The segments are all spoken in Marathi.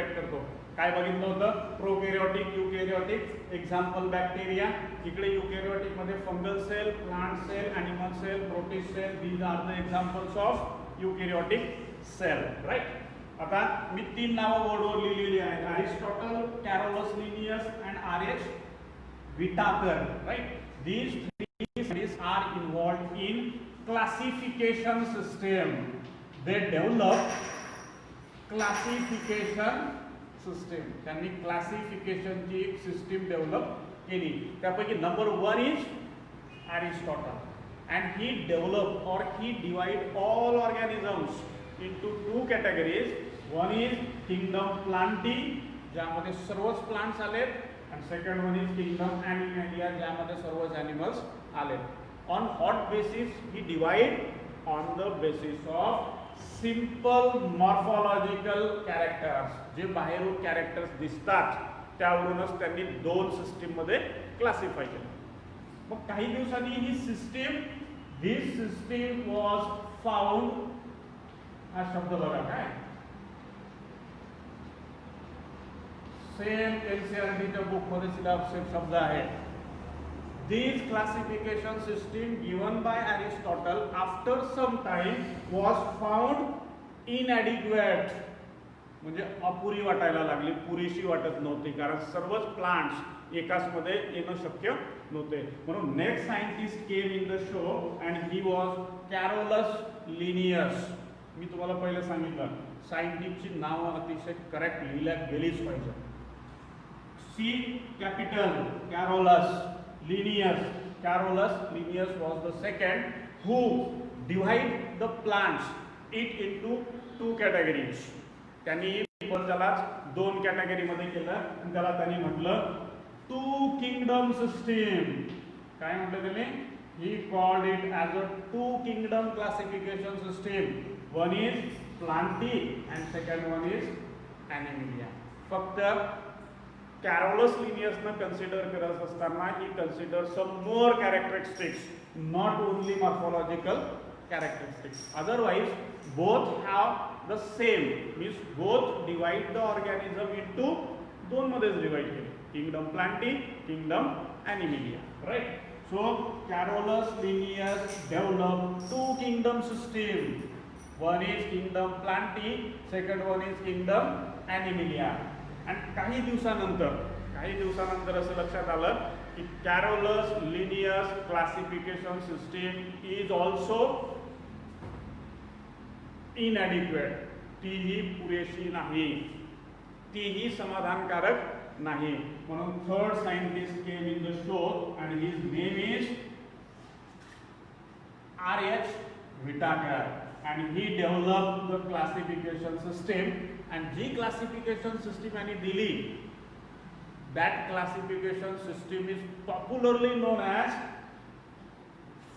डिवाइड करतो. काय बघितलं होतं? Prokaryotic, eukaryotic. Example bacteria. इकडे युकॅरियोटिक मध्ये fungal cell, plant cell, animal cell, protist cell. These are the examples of eukaryotic cell. Right. आता मी 3 नावं बोर्डवर लिहिलेली आहेत. Aristotle, Carolus Linnaeus and R H. Whittaker. Right. These 3 studies are involved in classification system. They develop classification system. त्यांनी क्लासिफिकेशनची एक सिस्टीम डेव्हलप केली. त्यापैकी number 1 is Aristotle, and he developed or he divide all organisms into 2 categories. One is kingdom Plantae, ज्यामध्ये सर्वच प्लांट्स आलेत, and second one is kingdom Animalia, ज्यामध्ये सर्वच एनिमल्स आलेत. On what basis he divide? On the basis of simple morphological characters. जे बाहेरून कॅरेक्टर्स दिसतात त्यावरूनच त्यांनी 2 सिस्टीम मध्ये क्लासिफाय केलं. मग काही दिवसांनी ही system, this system was found. हा शब्द बघा काय, सेम एनसीईआरटीच्या बुक मध्ये सिलेबस शब्द आहे. This classification system given by Aristotle after some time was found inadequate. म्हणजे अपुरी वाटायला लागली, पुरेशी वाटत नव्हती, कारण सर्वच प्लांट्स एकाच मध्ये येणं शक्य नव्हते. म्हणून next scientist came in the show and he was Carolus Linnaeus. मी तुम्हाला पहिले सांगितलं सायंटिस्टची नावं अतिशय करेक्ट लिहिल्या गेलीच पाहिजे. C capital Carolus Linnaeus. Carolus Linnaeus was the second who divide the plants it into 2 categories. त्यांनी पण त्याला 2 कॅटेगरी मध्ये केलं आणि त्याला त्यांनी म्हटलं 2 किंगडम सिस्टीम. काय म्हटलं त्याने? He called it as a 2 kingdom classification system. One is Plantae and second one is Animalia. फक्त Carolus Linnaeus ना consider करत असताना he considers some more characteristics, not only morphological characteristics. Otherwise, both have the same, means both divide the organism into 2 मध्येच divide केले. Kingdom Plantae, Kingdom Animalia. Right? So Carolus Linnaeus developed 2 kingdom system. One is Kingdom Plantae, second one is Kingdom Animalia. आणि काही दिवसानंतर असं लक्षात आलं की Carolus Linnaeus classification system is also inadequate. तीही पुरेशी नाही, तीही समाधानकारक नाही. म्हणून third scientist came in the show and his name is R.H. Whitaker, and he developed the classification system. And जी classification system यांनी दिली, that classification system is popularly known as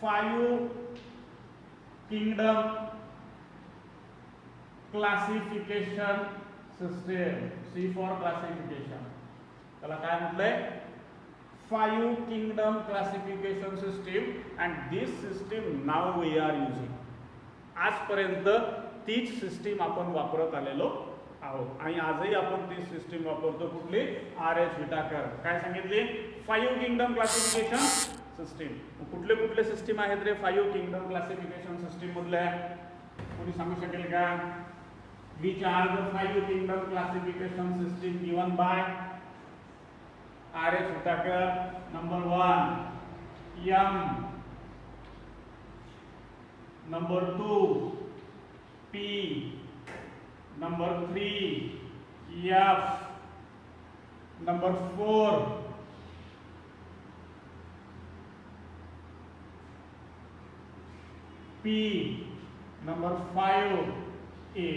5 kingdom classification system. C for classification. त्याला काय म्हटलंय? 5 kingdom classification system, and this system now we are using. आजपर्यंत तीच सिस्टीम आपण वापरत आलेलो आहोत आणि आजही आपण ती सिस्टीम वापरतो. कुठली? R.H. Whitaker. काय सांगितली? 5 किंगडम क्लासिफिकेशन सिस्टीम. कुठले कुठले सिस्टीम आहेत रे 5 किंगडम क्लासिफिकेशन सिस्टीम मधल्या? कोणी सांगू शकेल का? Which are the 5 kingdom classification system given by R.H. Whitaker? Number 1, M. Number 2, P. Number 3, F. Number 4, P. Number 5, A.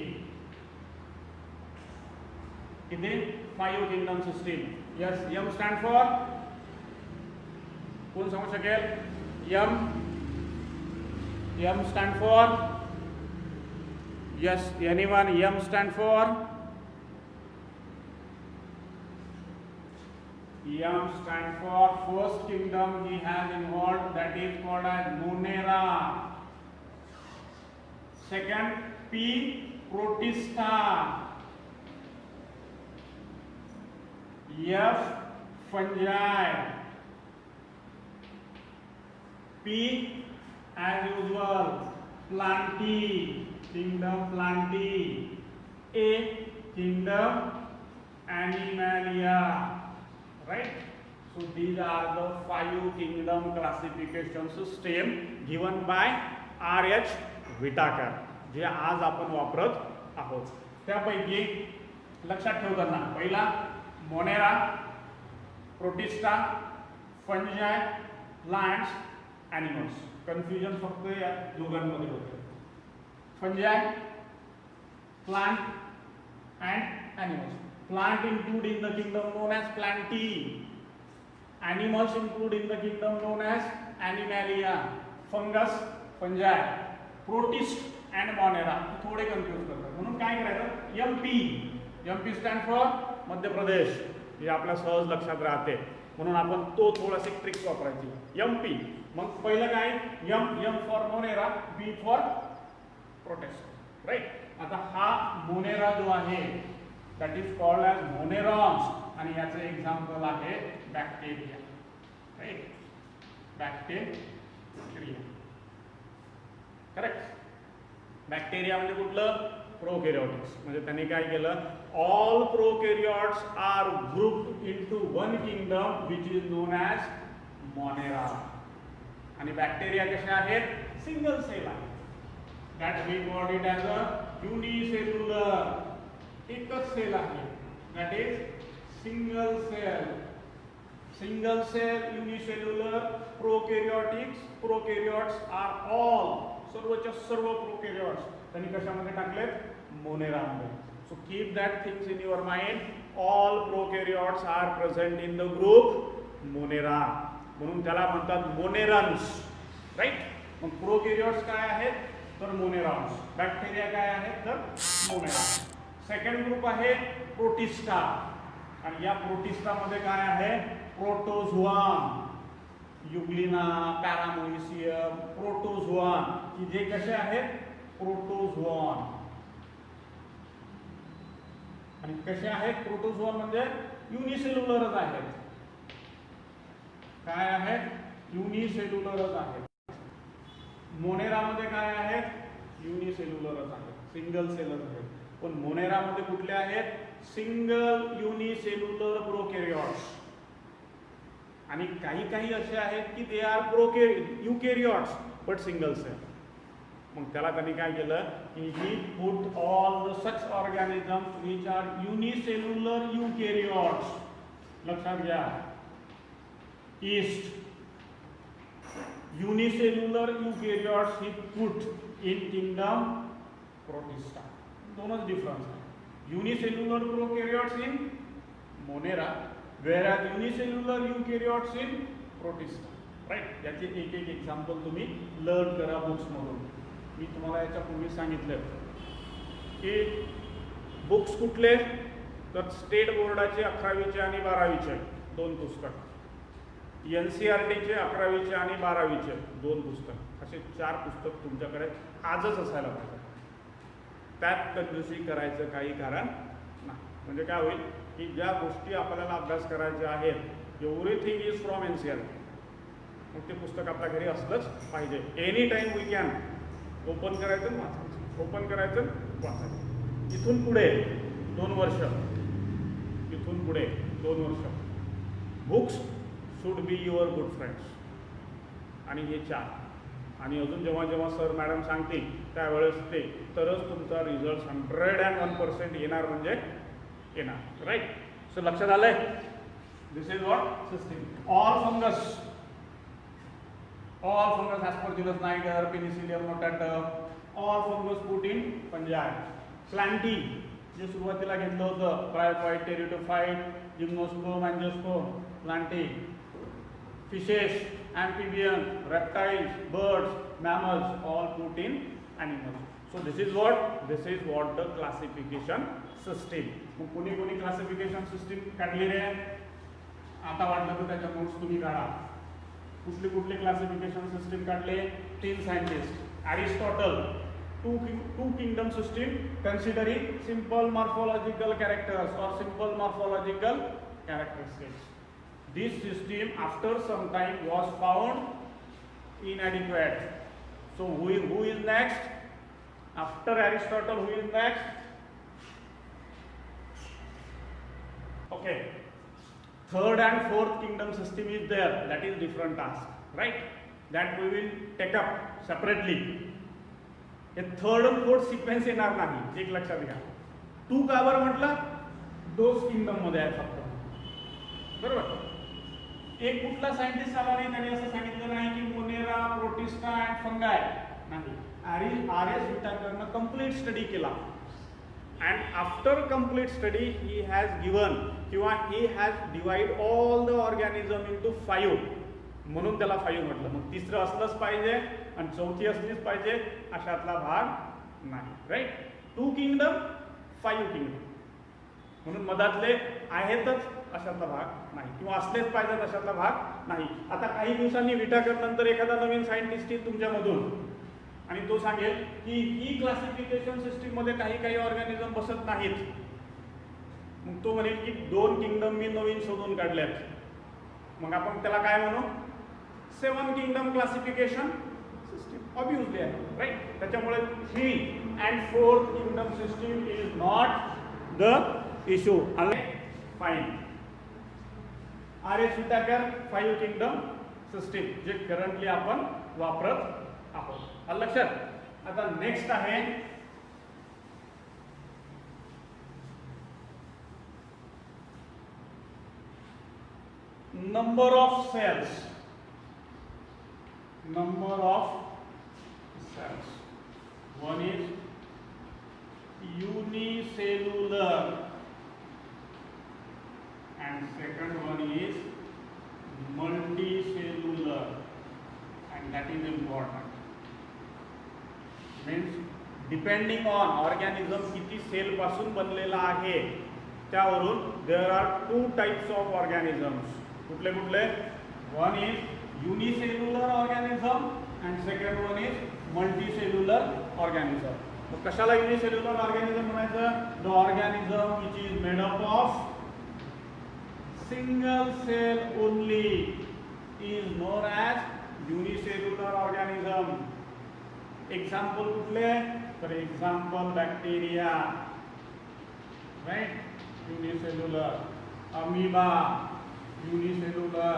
किती? 5 kingdom system. Yes, M stand for? कोण सांगू शकेल? M stand for? Yes, anyone? M stand for? M stand for first kingdom he has involved, that is called as Monera. Second, P. Protista. F. Fungi. P. As usual, Plantae, kingdom Plantae. A. Kingdom Animalia. Right? So these are the 5 kingdom classification system given by R.H. Whitaker, जे आज आपण वापरत आहोत. त्यापैकी लक्षात ठेवताना पहिला Monera, protista, फंजाय, plants, animals. Confusion फक्त या दोघांमध्ये होते. फंजाय, plant and animals. Plant include in the kingdom known as Plantae. Animals include in the kingdom known as Animalia. Fungus, fungi, protist and monera. थोडे कन्फ्यूज करतात म्हणून काय करायचं, MP. MP stand for Madhya Pradesh, हे आपल्या सहज लक्षात राहते म्हणून आपण तो थोडासा ट्रिक्स वापरायची. MP. मग पहिलं काय, M for Monera, B for protist. Right. आता हा मोनेरा जो आहे that is called as monerons आणि याचे एक्झाम्पल आहे bacteria. Right. Bacteria. Correct. Bacteria म्हणजे कुठलं, प्रोकॅरियोटिक्स. म्हणजे त्यांनी काय केलं, all prokaryotes are grouped into one kingdom which is known as Monera. आणि बॅक्टेरिया कशा आहेत, सिंगल सेल आहे. That we call it as a unicellular. एकच सेल आहे, that is single cell. Single cell unicellular prokaryotics. Prokaryotes are all, सर्वच्या सर्व प्रोकॅरियोट्स त्यांनी कशामध्ये टाकलेत, मोनेरामध्ये. So keep that things in your mind. All prokaryotes are present in the group Monera, म्हणून त्याला म्हणतात मोनेरन्स. राईट. मग प्रोकॅरियोट्स काय आहेत तर मोनेरॉन्स. बॅक्टेरिया काय आहेत तर मोनेरॉन्स. सेकंड ग्रुप आहे प्रोटिस्टा आणि या प्रोटिस्टामध्ये काय आहे, प्रोटोझोआन, युग्लिना, पॅरामोइसियम, प्रोटोझोआन, की जे कसे आहेत प्रोटोझोआन. आणि कसे आहेत प्रोटोझोआन म्हणजे युनिसेल्युलरच आहेत. काय आहेत, युनिसेल्युलरच आहेत. मोनेरामध्ये काय आहेत, युनिसेल्युलरच आहेत, सिंगल सेलच आहेत. पण मोनेरामध्ये कुठले आहेत, सिंगल युनिसेल्युलर प्रोकॅरियोट्स. आणि काही काही असे आहेत की they are eukaryotes but single cell. मग त्याला त्यांनी काय केलं की he put all the such organisms which are unicellular eukaryotes. लक्षात घ्या, yeast unicellular eukaryotes he put in kingdom Protista. दोनच डिफरन्स आहे. Unicellular prokaryotes in Monera, whereas unicellular eukaryotes in protista. Right. याचे एक एक एक्झाम्पल तुम्ही लर्न करा बुक्समधून. मी तुम्हाला याच्यापूर्वी सांगितलं की बुक्स कुठले तर स्टेट बोर्डाचे 11वीचे आणि 12वीचे 2 पुस्तक, NCERTचे 11वीचे आणि 12वीचे 2 पुस्तक, असे 4 पुस्तक तुमच्याकडे आजच असायला पाहिजे. त्यात कंजूसी करायचं काही कारण नाही. म्हणजे काय होईल की ज्या गोष्टी आपल्याला अभ्यास करायच्या आहेत, एव्हरीथिंग इज फ्रॉम NCERT, मग ते पुस्तक आपल्या घरी असलंच पाहिजे. Any time we can open करायचं वाचायचं, ओपन करायचं वाचायचं. इथून पुढे 2 वर्ष, इथून पुढे 2 वर्ष books should be your good friends. आणि हे 4 आणि अजून जेव्हा जेव्हा सर मॅडम सांगतील त्यावेळेस ते तरच तुमचा रिझल्ट 101% येणार म्हणजे येणार. राईट. सो लक्षात आलंय, this is what system. All fungus Aspergillus niger, Penicillium notatum, all fungus put in Fungi. Plantae जे सुरुवातीला घेतलं होतं, bryophyte, pteridophyte, gymnosperm, angiosperm, Plantae. Fishes, amphibian, reptiles, birds, mammals, all put in animals. So this is what the classification system. मग कोणी कोणी क्लासिफिकेशन सिस्टीम काढली रे, आता वाटलं तर त्याच्या नोट्स तुम्ही काढा. कुठली कुठली क्लासिफिकेशन सिस्टीम काढले, 3 scientist. Aristotle, two kingdom system considering simple morphological characters or simple morphological characteristics. This system after some time was found inadequate. So who is next? After Aristotle, who is next? Okay. Third and fourth kingdom system is there. That is different task, right? That we will take up separately. हे थर्ड आणि फोर्थ सिक्वेन्स येणार नाही, एक लक्षात घ्या. टू का बरं म्हटलं? दोस किंगडम मध्ये आहे फक्त, बरोबर. एक कुठला सायंटिस्ट आला नाही, त्याने असं सांगितलं नाही की मोनेरा, प्रोटिस्टा अँड फंगाय नाही. आर.एस. विटाकरनं कंप्लीट स्टडी केला. And after complete study he has given किंवा he has divide all the organism into 5, म्हणून त्याला 5 म्हटलं. मग तिसरं असलंच पाहिजे आणि चौथी असलीच पाहिजे अशातला भाग नाही, राईट. 2 किंगडम 5 किंगडम म्हणून मधातले आहेतच अशातला भाग नाही, किंवा असलेच पाहिजेत अशातला भाग नाही. आता काही दिवसांनी विटाकर नंतर एखादा नवीन सायंटिस्ट येईल तुमच्यामधून आणि तो सांगेल की ही क्लासिफिकेशन सिस्टीम मध्ये काही काही ऑर्गॅनिझम बसत नाहीत. मग तो म्हणेल की 2 किंगडम मी नवीन शोधून काढल्यात. मग आपण त्याला काय म्हणू? 7 किंगडम क्लासिफिकेशन सिस्टीम ऑब्वियसली आहे, राईट. त्याच्यामुळे 3 and 4th kingdom system is not the issue. Fine. R S. Whitaker 5 kingdom system जे करंटली आपण वापरत आहोत. लक्षात. आता नेक्स्ट आहे number of cells. Number of cells. One is unicellular and second one is multicellular, and that is important. Means depending on organism किती सेल पासून बनलेला आहे त्यावरून there are 2 types of organisms. कुठले कुठले? One is unicellular organism and second one is multicellular organism. तो कशाला युनिसेल्युलर ऑर्गॅनिझम म्हणायचं? The organism which is made up of single cell only is known as unicellular organism. Example कुठले? तर example bacteria, right, unicellular. Amoeba unicellular.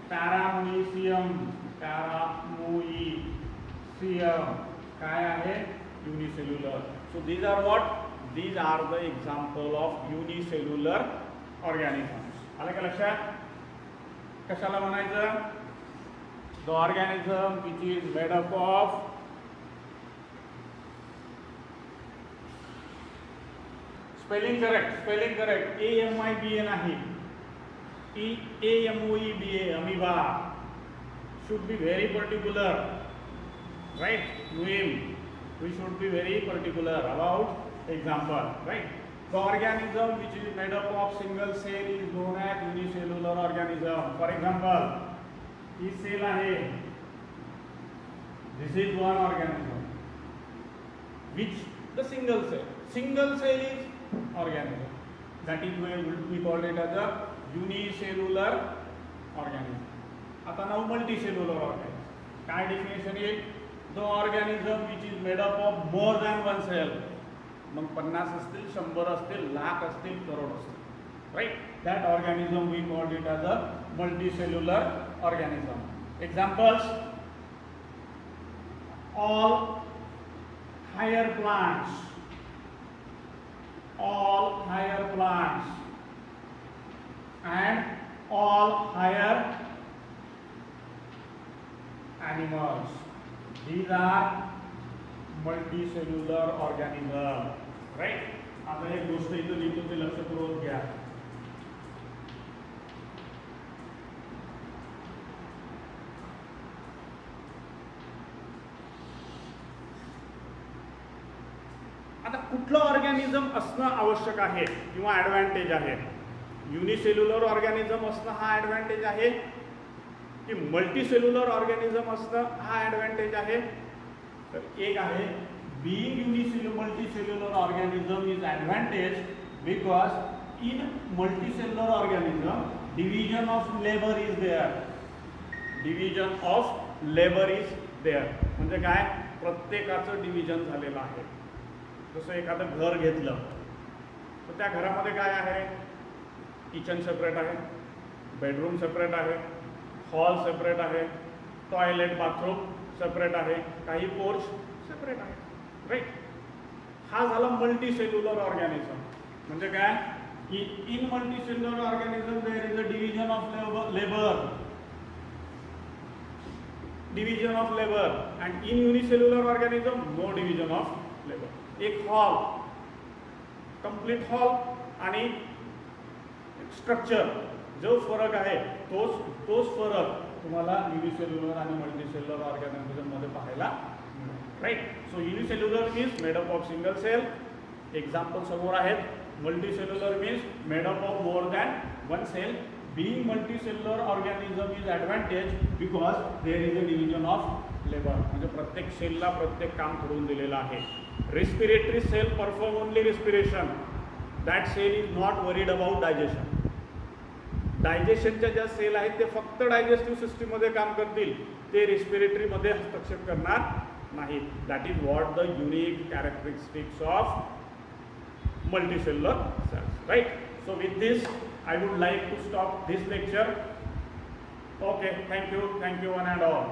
Paramecium, paramecium काय आहे? Unicellular. So these are what? These are the example of unicellular organisms. आलं का लक्षात? कशाला म्हणायचं? The organism which is made up of spelling correct. AMIBA नाही. AMOEBA, amoeba. Should be very particular, right? Muhim. We should be very particular about example, right? The organism which is made up of single cell is known as unicellular organism. For example, this cell आहे. This is one organism. Which the single cell. Single cell is organism. That is why we call it as a unicellular organism. आता now multicellular organism. काय definition आहे? The organism which is made up of more than one cell. मग 50 असतील, 100 असतील, लाख असतील, करोड असतील, right? That organism we called it as a multicellular organism. Examples: all higher plants, and all higher animals. These are multicellular organism, right? आता एक गोष्ट इथं लिहितो ते लक्षपूर्वक घ्या. आता कुठलं ऑर्गॅनिझम असणं आवश्यक आहे किंवा ॲडव्हान्टेज आहे? युनिसेल्युलर ऑर्गॅनिझम असणं हा ॲडव्हान्टेज आहे की मल्टीसेल्युलर ऑर्गॅनिझम असणं हा ॲडव्हान्टेज आहे? तर एक आहे being multicellular organism is advantage because in multicellular organism division of labor is there. Division of labor is there. म्हणजे काय, प्रत्येकाचं डिव्हिजन झालेलं आहे. जसं एखादं घर घेतलं तर त्या घरामध्ये काय आहे, किचन सेपरेट आहे, बेडरूम सेपरेट आहे, हॉल सेपरेट आहे, टॉयलेट बाथरूम सेपरेट आहे, काही पोर्च सेपरेट आहे, राईट. हा झाला मल्टीसेल्युलर ऑर्गॅनिझम. म्हणजे काय की in multicellular organism there is a division of labour, division of labour, and in unicellular organism no division of labour. एक हॉल, कंप्लीट हॉल आणि स्ट्रक्चर, जो फरक आहे तोच फरक तुम्हाला युनिसेल्युलर आणि मल्टीसेल्युलर ऑर्गॅनिझम मध्ये पाहायला मिळेल, right. So unicellular means made up of single cell, example समोर आहेत. Multicellular means made up of more than one cell. Being multicellular organism is advantage because there is a division of labor. म्हणजे प्रत्येक सेलला प्रत्येक काम करून दिलेलं आहे. Respiratory cell perform only respiration. That cell is not worried about digestion. डायजेशनच्या ज्या सेल आहेत ते फक्त डायजेस्टिव्ह सिस्टीम मध्ये काम करतील, ते रेस्पिरेटरी मध्ये हस्तक्षेप करणार नाहीत. That is what the unique characteristics of multicellular cells, right? So with this I would like to stop this lecture. Okay, thank you one and all.